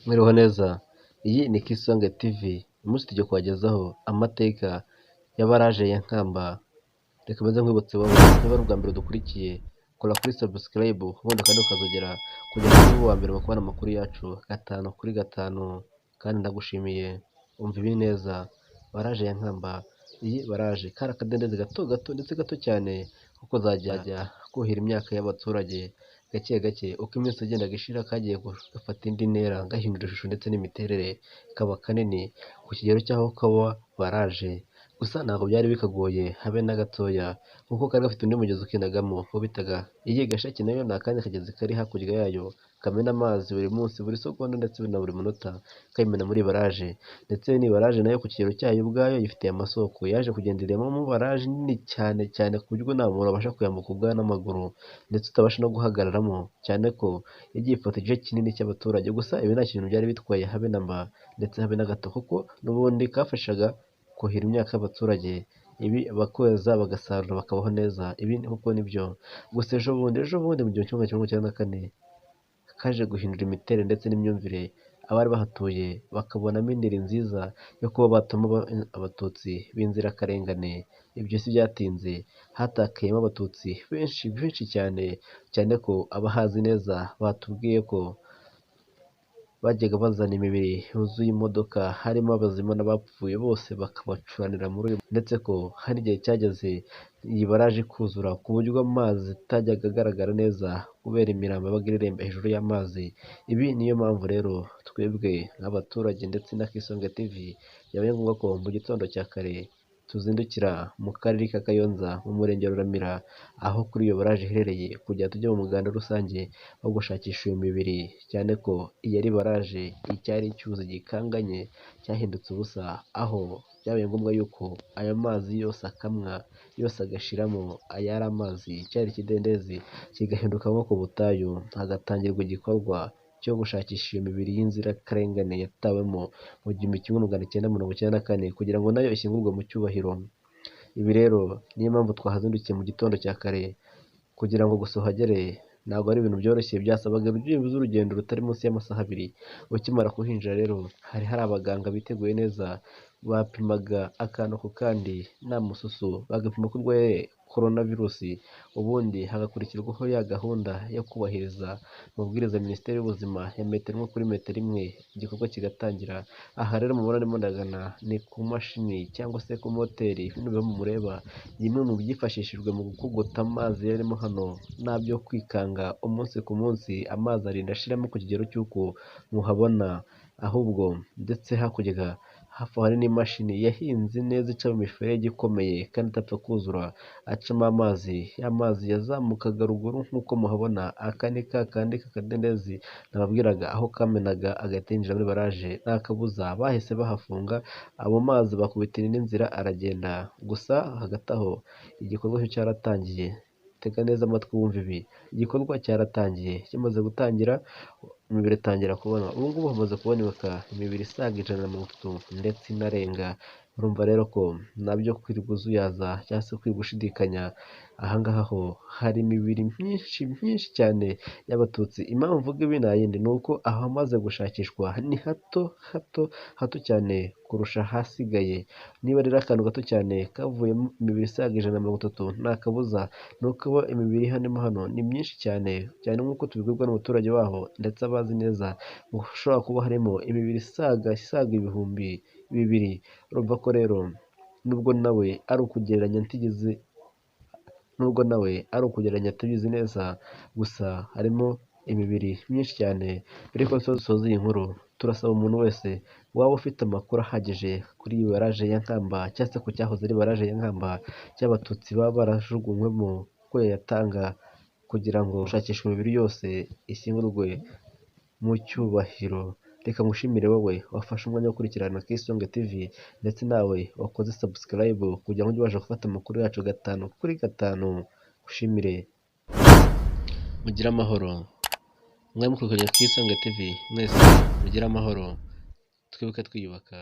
Mwiriho neza, iyi ni Kisonge TV, uyu munsi tugiye kubagezaho amateka ya baraje ya Nkamba. Reka mbanze nkwibutse wowe niba ari ubwa mbere dukurikiye, kora kuri subscribe ubundi kandi ukazogera kugira ngo ube uwa mbere mu kubona amakuru yacu gatanu kuri gatanu, kandi ndagushimiye. Umva ibi neza, baraje ya Nkamba. Iyi baraje kari akadendezi gato gato ndetse gato cyane kuko zajya kuhira imyaka y'abaturage gake gake. Uko iminsi yagendaga ishira kagiye gafata indi ntera, gahindura ishusho ndetse n'imiterere, kaba kanini ku kigero cy'aho kaba baraje. Gusa ntabwo byari bikagoye habe na gatoya, kuko kari gafite undi mugezi ukendagamo wo bitaga iyi Gashaki. Nayo ni akandi kagezi kari hakurya yayo kamena amazi buri munsi, buri segonda ndetse na buri munota, kayimena muri baraje. Ndetse ni baraje nayo ku kigero cyayo ubwayo yifitiye amasoko, yaje kugenderamo mu baraje nini cyane cyane ku buryo nta muntu abasha kuyambuka ubwayo n'amaguru, ndetse utabasha no guhagararamo, cyane ko yagiye ifata igice kinini cy'abaturage. Gusa ibi nta kintu byari bitwaye habe na mba ndetse habe na gato, kuko n'ubundi kafashaga kuhira imyaka y'abaturage, ibi bakweza bagasarura bakabaho neza. Ibi kuko nibyo. Gusa ejo bundi mu gihumbi kimwe magana cyenda mirongo icyenda na kane kaje guhindura imiterere ndetse n'imyumvire abari bahatuye, bakabonamo indiri nziza yo kuba batuma abatutsi b'inzirakarengane. Ibyo si byatinze, hatakayemo abatutsi benshi cyane ko abahazi neza batubwiye ko bajyaga bazana imibiri yuzuye imodoka, harimo abazima n'abapfuye bose bakabacuranira muri uyu, ndetse ko hari igihe cyageze iyi baraje kuzura ku buryo amazi atajyaga agaragara neza kubera imirambo yabaga ireremba hejuru y'amazi. Ibi niyo mpamvu rero twebwe nk'abaturage ndetse na Kisonge TV byabaye ngombwa ko mu gitondo cya kare tuzindukira mu karere ka Kayonza mu murenge wa Ruramira, aho kuri iyo baraje iherereye, kugira tujye mu muganda rusange wo gushakisha iyo mibiri, cyane ko iyi ari baraje icyari icyuzi gikanganye cyahindutse ubusa, aho byabaye ngombwa yuko aya mazi yose akamwa, yose agashiramo. Ayari amazi cyari ikidendezi kigahinduka nko ku butayu, hagatangirwa igikorwa cyo gushakisha iyo mibiri y'inzirakarengane yatawemo mu gihumbi kimwe magana cyenda mirongo icyenda na kane, kugira ngo nayo ishyingurwe mu cyubahiro. Ibi rero niyo mpamvu twahazindukiye mu gitondo cya kare, kugira ngo gusa uhagere ntabwo ari ibintu byoroshye, byasabaga byibuze urugendo rutari munsi y'amasaha abiri. Ukimara kuhinjira rero hari abaganga biteguye neza, bapimaga akantu ku kandi nta mususu, bagapima ko urwaye korona virusi, ubundi hagakurikirwaho ya gahunda yo kubahiriza amabwiriza ya Minisiteri y'Ubuzima ya metero imwe kuri metero imwe, igikorwa kigatangira. Aha rero mubona ndimo ndagana ni ku mashini cyangwa se ku moteri, bino biba mureba, bimwe mu byifashishijwe mu gukogota amazi yarimo hano, nta byo kwikanga umunsi ku munsi amazi arinda ashiramo ku kigero cy'uko muhabona, ahubwo ndetse hakurya hafi hari n'imashini yahinze neza ica mu miferege ikomeye kandi itapfa kuzura, acamo amazi. Y'amazi yazamukaga ruguru nk'uko muhabona. Aka ni ka kandi k'akadendezi nababwiraga, aho kamenaga agahita yinjira muri baraje, nta kabuza bahise bahafunga abo mazi, bakubitira indi nzira aragenda. Gusa hagati aho igikorwa cyo cyaratangiye. Tega neza amatwi wumva ibi. Igikorwa cyaratangiye, kimaze gutangira imibiri itangira kubona. Ubu ngubu hamaze kuboneka imibiri isaga 130 ndetse inarenga. Urumva rero ko nabyo kwirirwa uzuyaza cyangwa se kwirirwa ushidikanya. Aha ngaha ho hari imibiri myinshi cyane y'abatutsi. Impamvu mvuga ibi nta yindi, ni uko ahamaze gushakishwa ni hato cyane kurusha ahasigaye. Niba rero akantu gato cyane kavuyemo imibiri isaga 130, nta kabuza ni uko imibiri hano ni myinshi cyane nk'uko tubibwirwa n'umuturage waho, ndetse abazi neza ushobora kuba harimo imibiri isaga 2,000. Urumva ko rero nubwo nawe ari ukugereranya tubizi neza, gusa harimo imibiri myinshi cyane. Mbere yuko dusoza iyi nkuru, turasaba umuntu wese waba ufite amakuru ahagije kuri iyi baraje ya Nkamba, cyangwa se ku cyahoze ari baraje ya Nkamba cy'abatutsi baba barajugunywemo, ko yayatanga kugira ngo ushakishe imibiri yose ishyingurwe mu cyubahiro. Reka ngushimire wowe wafashe umwanya wo gukurikirana Kisonge TV, ndetse nawe wakoze subscribe kugira ngo ujye ubasha gufata amakuru yacu gatanu kuri gatanu. Ngushimire, mugire amahoro. Mwari mukurikirana Kisonge TV, mwese mugire amahoro, twibuke twiyubaka.